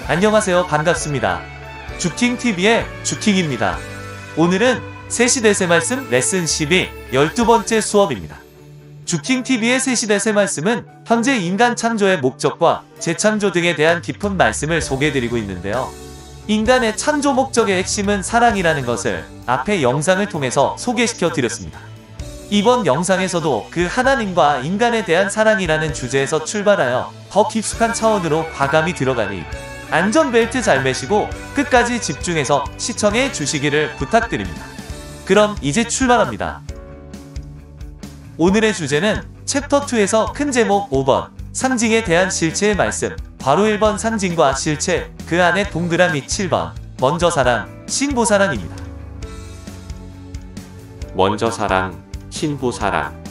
안녕하세요. 반갑습니다. 주킹TV의 주킹입니다. 오늘은 새시대세 말씀 레슨 12 12번째 수업입니다. 주킹TV의 새시대세 말씀은 현재 인간 창조의 목적과 재창조 등에 대한 깊은 말씀을 소개해드리고 있는데요. 인간의 창조 목적의 핵심은 사랑이라는 것을 앞의 영상을 통해서 소개시켜 드렸습니다. 이번 영상에서도 그 하나님과 인간에 대한 사랑이라는 주제에서 출발하여 더 깊숙한 차원으로 과감히 들어가니 안전벨트 잘 매시고 끝까지 집중해서 시청해 주시기를 부탁드립니다. 그럼 이제 출발합니다. 오늘의 주제는 챕터 2에서 큰 제목 5번 상징에 대한 실체의 말씀, 바로 1번 상징과 실체, 그 안에 동그라미 7번 먼저 사랑, 신부 사랑입니다. 먼저 사랑, 신부 사랑.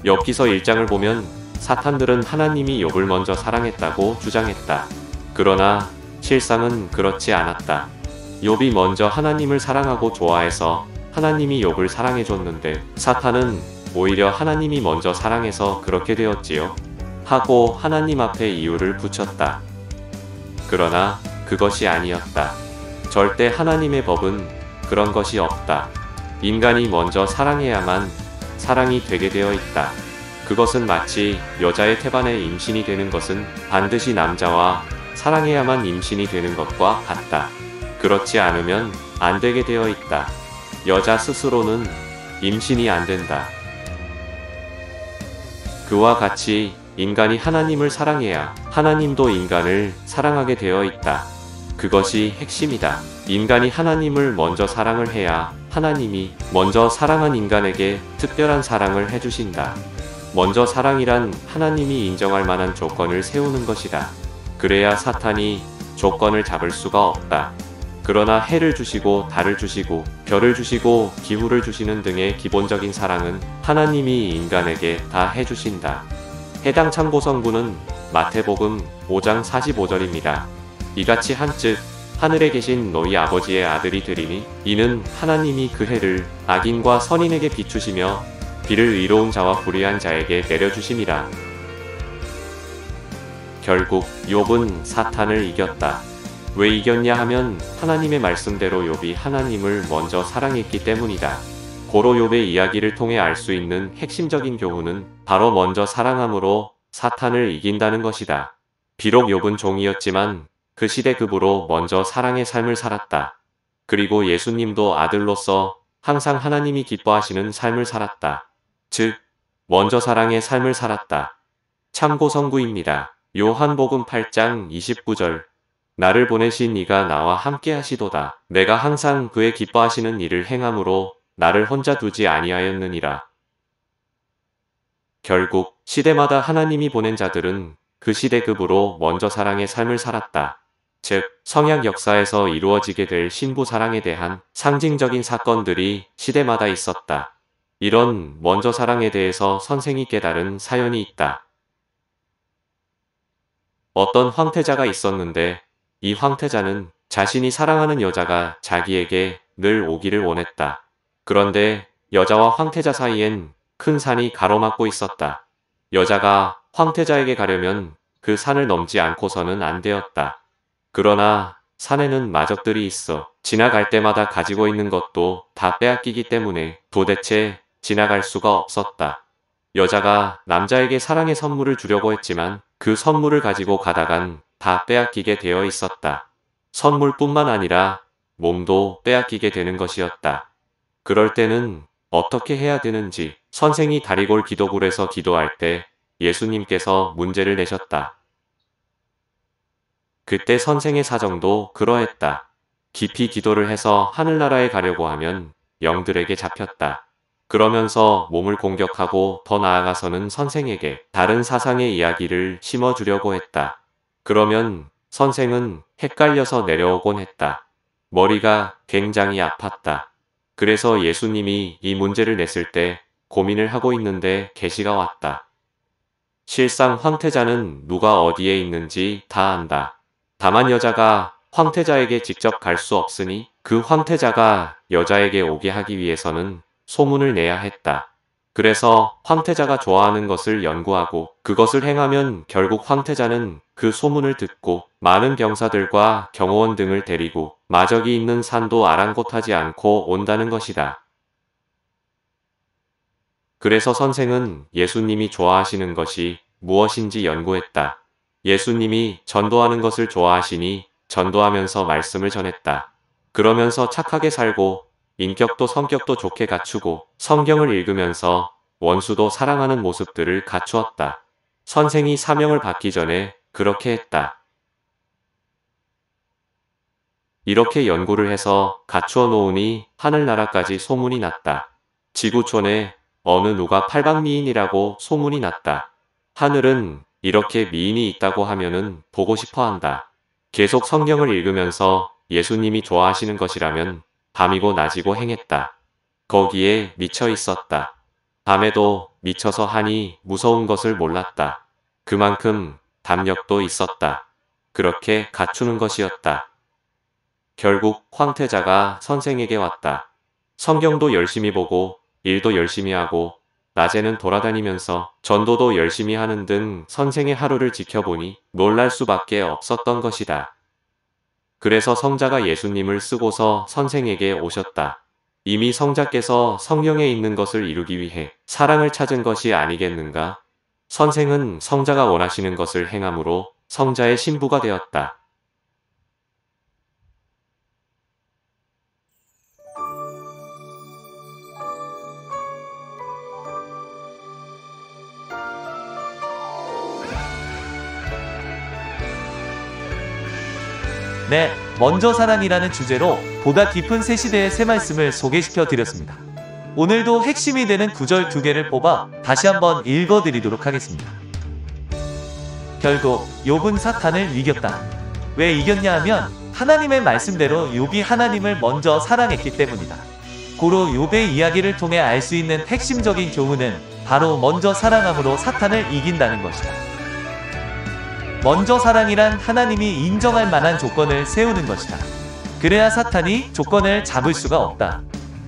엽기서 1장을 보면 사탄들은 하나님이 욥을 먼저 사랑했다고 주장했다. 그러나 실상은 그렇지 않았다. 욥이 먼저 하나님을 사랑하고 좋아해서 하나님이 욥을 사랑해줬는데 사탄은 오히려 하나님이 먼저 사랑해서 그렇게 되었지요. 하고 하나님 앞에 이유를 붙였다. 그러나 그것이 아니었다. 절대 하나님의 법은 그런 것이 없다. 인간이 먼저 사랑해야만 사랑이 되게 되어 있다. 그것은 마치 여자의 태반에 임신이 되는 것은 반드시 남자와 사랑해야만 임신이 되는 것과 같다. 그렇지 않으면 안 되게 되어 있다. 여자 스스로는 임신이 안 된다. 그와 같이 인간이 하나님을 사랑해야 하나님도 인간을 사랑하게 되어 있다. 그것이 핵심이다. 인간이 하나님을 먼저 사랑을 해야 하나님이 먼저 사랑한 인간에게 특별한 사랑을 해주신다. 먼저 사랑이란 하나님이 인정할 만한 조건을 세우는 것이다. 그래야 사탄이 조건을 잡을 수가 없다. 그러나 해를 주시고 달을 주시고 별을 주시고 기후를 주시는 등의 기본적인 사랑은 하나님이 인간에게 다 해주신다. 해당 참고 성구는 마태복음 5장 45절입니다. 이같이 한즉 하늘에 계신 너희 아버지의 아들이 되리니 이는 하나님이 그 해를 악인과 선인에게 비추시며 비를 의로운 자와 불의한 자에게 내려주심이라. 결국 욥은 사탄을 이겼다. 왜 이겼냐 하면 하나님의 말씀대로 욥이 하나님을 먼저 사랑했기 때문이다. 고로 욥의 이야기를 통해 알 수 있는 핵심적인 교훈은 바로 먼저 사랑함으로 사탄을 이긴다는 것이다. 비록 욥은 종이었지만 그 시대급으로 먼저 사랑의 삶을 살았다. 그리고 예수님도 아들로서 항상 하나님이 기뻐하시는 삶을 살았다. 즉, 먼저 사랑의 삶을 살았다. 참고 성구입니다. 요한복음 8장 29절. 나를 보내신 이가 나와 함께 하시도다. 내가 항상 그의 기뻐하시는 일을 행함으로 나를 혼자 두지 아니하였느니라. 결국 시대마다 하나님이 보낸 자들은 그 시대급으로 먼저 사랑의 삶을 살았다. 즉, 성약 역사에서 이루어지게 될 신부 사랑에 대한 상징적인 사건들이 시대마다 있었다. 이런 먼저 사랑에 대해서 선생이 깨달은 사연이 있다. 어떤 황태자가 있었는데 이 황태자는 자신이 사랑하는 여자가 자기에게 늘 오기를 원했다. 그런데 여자와 황태자 사이엔 큰 산이 가로막고 있었다. 여자가 황태자에게 가려면 그 산을 넘지 않고서는 안 되었다. 그러나 산에는 마적들이 있어 지나갈 때마다 가지고 있는 것도 다 빼앗기기 때문에 도대체 지나갈 수가 없었다. 여자가 남자에게 사랑의 선물을 주려고 했지만 그 선물을 가지고 가다간 다 빼앗기게 되어 있었다. 선물뿐만 아니라 몸도 빼앗기게 되는 것이었다. 그럴 때는 어떻게 해야 되는지 선생이 다리골 기도굴에서 기도할 때 예수님께서 문제를 내셨다. 그때 선생의 사정도 그러했다. 깊이 기도를 해서 하늘나라에 가려고 하면 영들에게 잡혔다. 그러면서 몸을 공격하고 더 나아가서는 선생에게 다른 사상의 이야기를 심어주려고 했다. 그러면 선생은 헷갈려서 내려오곤 했다. 머리가 굉장히 아팠다. 그래서 예수님이 이 문제를 냈을 때 고민을 하고 있는데 계시가 왔다. 실상 황태자는 누가 어디에 있는지 다 안다. 다만 여자가 황태자에게 직접 갈 수 없으니 그 황태자가 여자에게 오게 하기 위해서는 소문을 내야 했다. 그래서 황태자가 좋아하는 것을 연구하고 그것을 행하면 결국 황태자는 그 소문을 듣고 많은 병사들과 경호원 등을 데리고 마적이 있는 산도 아랑곳하지 않고 온다는 것이다. 그래서 선생은 예수님이 좋아하시는 것이 무엇인지 연구했다. 예수님이 전도하는 것을 좋아하시니 전도하면서 말씀을 전했다. 그러면서 착하게 살고 인격도 성격도 좋게 갖추고 성경을 읽으면서 원수도 사랑하는 모습들을 갖추었다. 선생이 사명을 받기 전에 그렇게 했다. 이렇게 연구를 해서 갖추어 놓으니 하늘나라까지 소문이 났다. 지구촌에 어느 누가 팔방미인이라고 소문이 났다. 하늘은 이렇게 미인이 있다고 하면은 보고 싶어 한다. 계속 성경을 읽으면서 예수님이 좋아하시는 것이라면 밤이고 낮이고 행했다. 거기에 미쳐 있었다. 밤에도 미쳐서 하니 무서운 것을 몰랐다. 그만큼 담력도 있었다. 그렇게 갖추는 것이었다. 결국 황태자가 선생에게 왔다. 성경도 열심히 보고 일도 열심히 하고 낮에는 돌아다니면서 전도도 열심히 하는 등 선생의 하루를 지켜보니 놀랄 수밖에 없었던 것이다. 그래서 성자가 예수님을 쓰고서 선생에게 오셨다. 이미 성자께서 성령에 있는 것을 이루기 위해 사랑을 찾은 것이 아니겠는가? 선생은 성자가 원하시는 것을 행함으로 성자의 신부가 되었다. 네, 먼저 사랑이라는 주제로 보다 깊은 새 시대의 새 말씀을 소개시켜 드렸습니다. 오늘도 핵심이 되는 구절 2개를 뽑아 다시 한번 읽어드리도록 하겠습니다. 결국 욥은 사탄을 이겼다. 왜 이겼냐 하면 하나님의 말씀대로 욥이 하나님을 먼저 사랑했기 때문이다. 고로 욥의 이야기를 통해 알 수 있는 핵심적인 교훈은 바로 먼저 사랑함으로 사탄을 이긴다는 것이다. 먼저 사랑이란 하나님이 인정할 만한 조건을 세우는 것이다. 그래야 사탄이 조건을 잡을 수가 없다.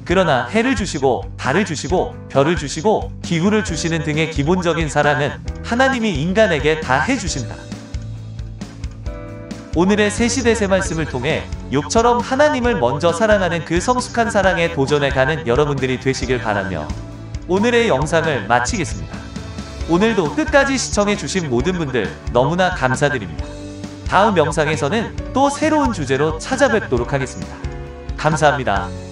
그러나 해를 주시고 달을 주시고 별을 주시고 기후를 주시는 등의 기본적인 사랑은 하나님이 인간에게 다 해주신다. 오늘의 새 시대 새 말씀을 통해 욥처럼 하나님을 먼저 사랑하는 그 성숙한 사랑에 도전해가는 여러분들이 되시길 바라며 오늘의 영상을 마치겠습니다. 오늘도 끝까지 시청해주신 모든 분들 너무나 감사드립니다. 다음 영상에서는 또 새로운 주제로 찾아뵙도록 하겠습니다. 감사합니다.